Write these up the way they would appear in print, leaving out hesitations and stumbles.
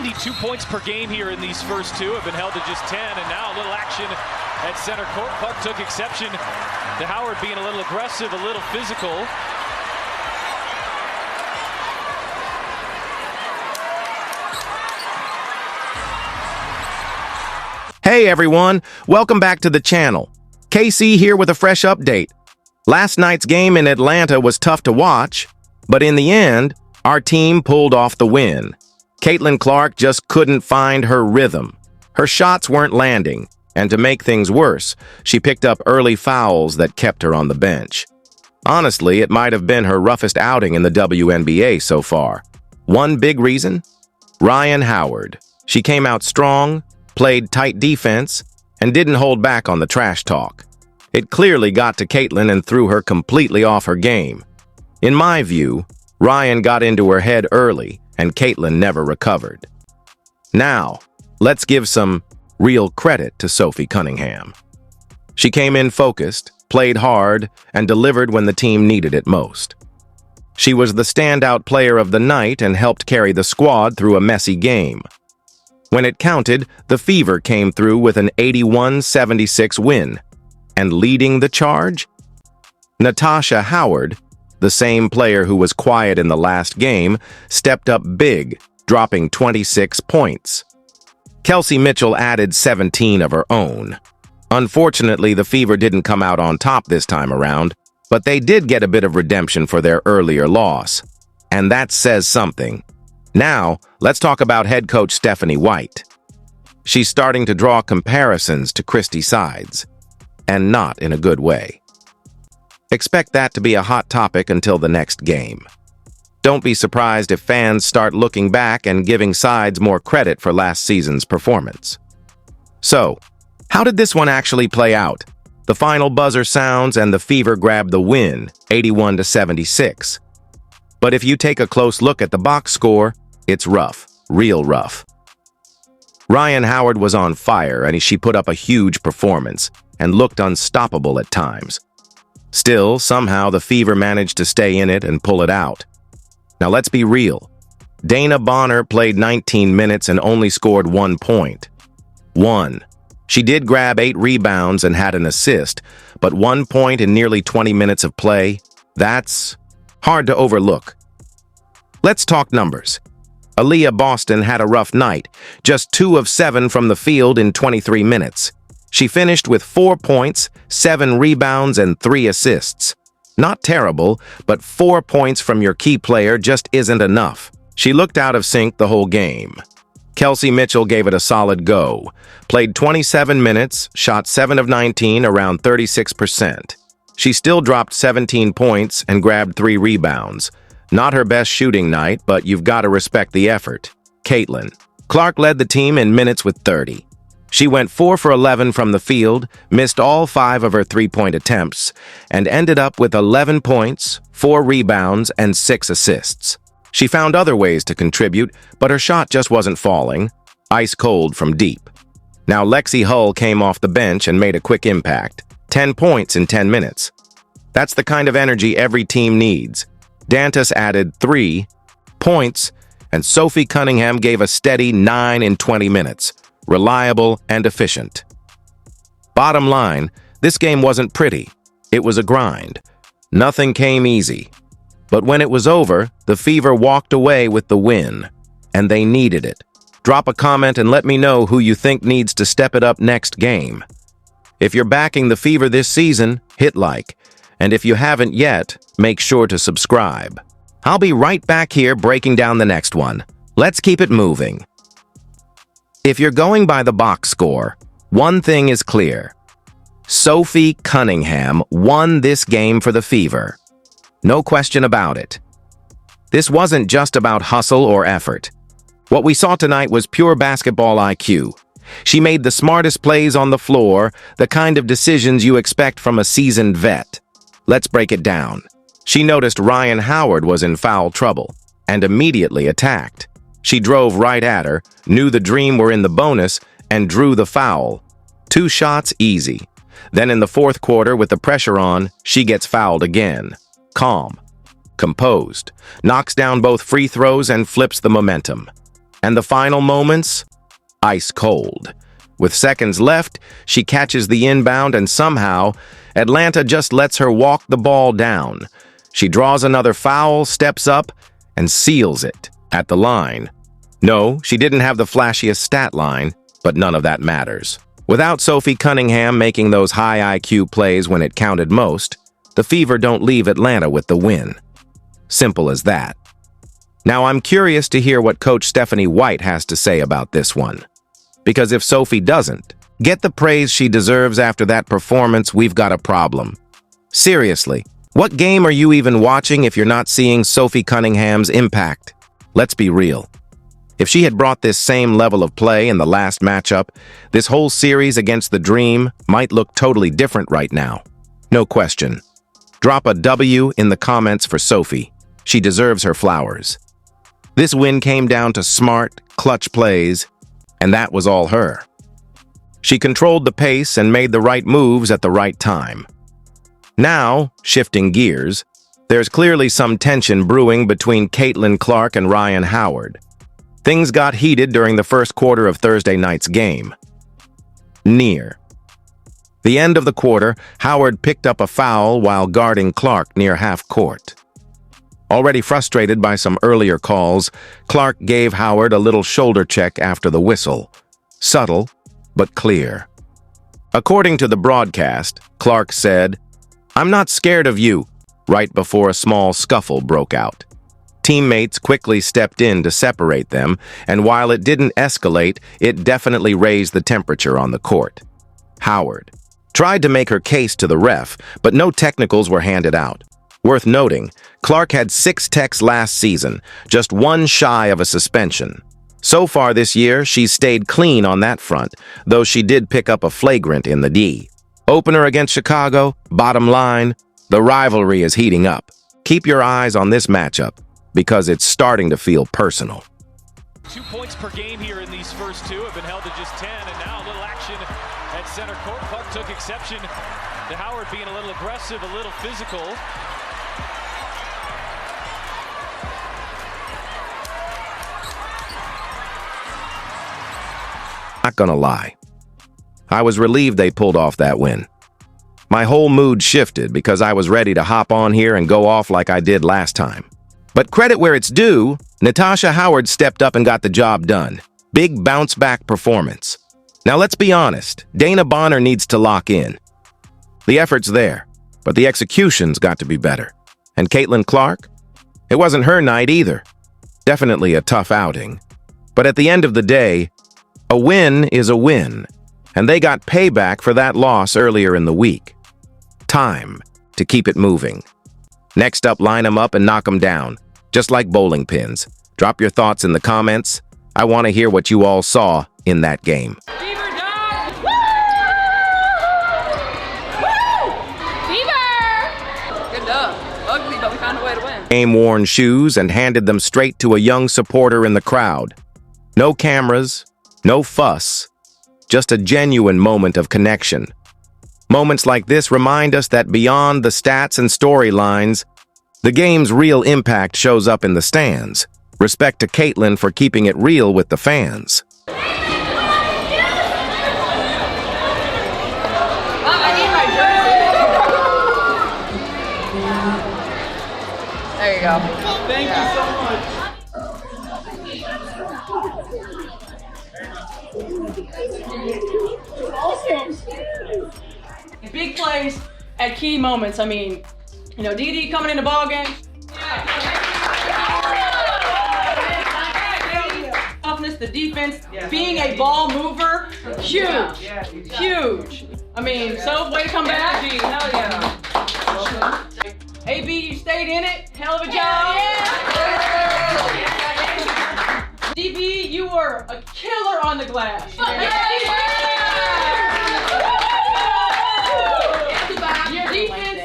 72 points per game here in these first two, have been held to just 10, and now a little action at center court. Clark took exception to Howard being a little aggressive, a little physical. Hey everyone, welcome back to the channel. KC here with a fresh update. Last night's game in Atlanta was tough to watch, but in the end, our team pulled off the win. Caitlin Clark just couldn't find her rhythm. Her shots weren't landing, and to make things worse, she picked up early fouls that kept her on the bench. Honestly, it might have been her roughest outing in the WNBA so far. One big reason? Rhyne Howard. She came out strong, played tight defense, and didn't hold back on the trash talk. It clearly got to Caitlin and threw her completely off her game. In my view, Rhyne got into her head early, and Caitlin never recovered. Now, let's give some real credit to Sophie Cunningham. She came in focused, played hard, and delivered when the team needed it most. She was the standout player of the night and helped carry the squad through a messy game. When it counted, the Fever came through with an 81-76 win. And leading the charge? Natasha Howard, the same player who was quiet in the last game, stepped up big, dropping 26 points. Kelsey Mitchell added 17 of her own. Unfortunately, the Fever didn't come out on top this time around, but they did get a bit of redemption for their earlier loss. And that says something. Now, let's talk about head coach Stephanie White. She's starting to draw comparisons to Christy Sides, and not in a good way. Expect that to be a hot topic until the next game. Don't be surprised if fans start looking back and giving Sides more credit for last season's performance. So, how did this one actually play out? The final buzzer sounds and the Fever grabbed the win, 81-76. But if you take a close look at the box score, it's rough, real rough. Rhyne Howard was on fire and she put up a huge performance and looked unstoppable at times. Still, somehow the Fever managed to stay in it and pull it out. Now let's be real. Dana Bonner played 19 minutes and only scored 1 point. She did grab 8 rebounds and had an assist, but 1 point in nearly 20 minutes of play, that's hard to overlook. Let's talk numbers. Aaliyah Boston had a rough night, just 2 of 7 from the field in 23 minutes. She finished with 4 points, 7 rebounds, and 3 assists. Not terrible, but 4 points from your key player just isn't enough. She looked out of sync the whole game. Kelsey Mitchell gave it a solid go. Played 27 minutes, shot 7 of 19, around 36%. She still dropped 17 points and grabbed 3 rebounds. Not her best shooting night, but you've got to respect the effort. Caitlin Clark led the team in minutes with 30. She went 4 for 11 from the field, missed all 5 of her 3-point attempts, and ended up with 11 points, 4 rebounds, and 6 assists. She found other ways to contribute, but her shot just wasn't falling, ice cold from deep. Now Lexi Hull came off the bench and made a quick impact. 10 points in 10 minutes. That's the kind of energy every team needs. Dantas added 3 points, and Sophie Cunningham gave a steady 9 in 20 minutes. Reliable and efficient. Bottom line, this game wasn't pretty. It was a grind. Nothing came easy. But when it was over, the Fever walked away with the win. And they needed it. Drop a comment and let me know who you think needs to step it up next game. If you're backing the Fever this season, hit like. And if you haven't yet, make sure to subscribe. I'll be right back here breaking down the next one. Let's keep it moving. If you're going by the box score, one thing is clear. Sophie Cunningham won this game for the Fever. No question about it. This wasn't just about hustle or effort. What we saw tonight was pure basketball IQ. She made the smartest plays on the floor, the kind of decisions you expect from a seasoned vet. Let's break it down. She noticed Rhyne Howard was in foul trouble and immediately attacked. She drove right at her, knew the Dream were in the bonus, and drew the foul. 2 shots, easy. Then in the fourth quarter, with the pressure on, she gets fouled again. Calm. Composed. Knocks down both free throws and flips the momentum. And the final moments? Ice cold. With seconds left, she catches the inbound and somehow, Atlanta just lets her walk the ball down. She draws another foul, steps up, and seals it at the line. No, she didn't have the flashiest stat line, but none of that matters. Without Sophie Cunningham making those high IQ plays when it counted most, the Fever don't leave Atlanta with the win. Simple as that. Now I'm curious to hear what Coach Stephanie White has to say about this one. Because if Sophie doesn't get the praise she deserves after that performance, we've got a problem. Seriously, what game are you even watching if you're not seeing Sophie Cunningham's impact? Let's be real. If she had brought this same level of play in the last matchup, this whole series against the Dream might look totally different right now. No question. Drop a W in the comments for Sophie. She deserves her flowers. This win came down to smart, clutch plays, and that was all her. She controlled the pace and made the right moves at the right time. Now, shifting gears, there's clearly some tension brewing between Caitlin Clark and Rhyne Howard. Things got heated during the first quarter of Thursday night's game. Near the end of the quarter, Howard picked up a foul while guarding Clark near half court. Already frustrated by some earlier calls, Clark gave Howard a little shoulder check after the whistle. Subtle, but clear. According to the broadcast, Clark said, "I'm not scared of you," right before a small scuffle broke out. Teammates quickly stepped in to separate them, and while it didn't escalate, it definitely raised the temperature on the court. Howard tried to make her case to the ref, but no technicals were handed out. Worth noting, Clark had 6 techs last season, just one shy of a suspension. So far this year, she's stayed clean on that front, though she did pick up a flagrant in the D. Opener against Chicago, bottom line, the rivalry is heating up. Keep your eyes on this matchup, because it's starting to feel personal. 2 points per game here in these first two have been held to just 10, and now a little action at center court. Clark took exception to Howard being a little aggressive, a little physical. Not gonna lie, I was relieved they pulled off that win. My whole mood shifted because I was ready to hop on here and go off like I did last time. But credit where it's due, Natasha Howard stepped up and got the job done. Big bounce-back performance. Now let's be honest, Dana Bonner needs to lock in. The effort's there, but the execution's got to be better. And Caitlin Clark? It wasn't her night either. Definitely a tough outing. But at the end of the day, a win is a win, and they got payback for that loss earlier in the week. Time to keep it moving. Next up, line them up and knock them down, just like bowling pins. Drop your thoughts in the comments. I want to hear what you all saw in that game. Fever dog! Woo! Woo! Fever! Good dub. Ugly, but we found a way to win. Game-worn shoes and handed them straight to a young supporter in the crowd. No cameras, no fuss, just a genuine moment of connection. Moments like this remind us that beyond the stats and storylines, the game's real impact shows up in the stands. Respect to Caitlin for keeping it real with the fans. I need my jersey. There you go. Thank you so much. Big plays at key moments. I mean, you know, DD coming in the ball game. Toughness, the defense, being a ball mover, huge, huge. I mean, so way to come back. Hell yeah. AB, you stayed in it. Hell of a job. DB, you were a killer on the glass.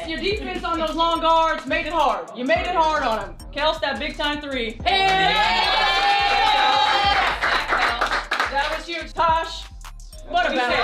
Your defense on those long guards made it hard. You made it hard on them. Kels, that big time 3. That was huge. Tosh, what about it?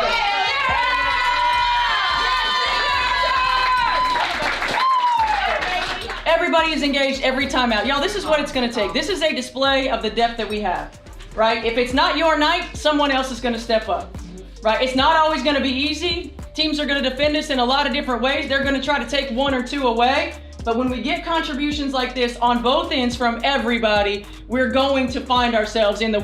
Everybody is engaged every time out. Y'all, this is what it's going to take. This is a display of the depth that we have. right? If it's not your night, someone else is gonna step up, right? It's not always gonna be easy. Teams are gonna defend us in a lot of different ways. They're gonna try to take one or two away. But when we get contributions like this on both ends from everybody, we're going to find ourselves in the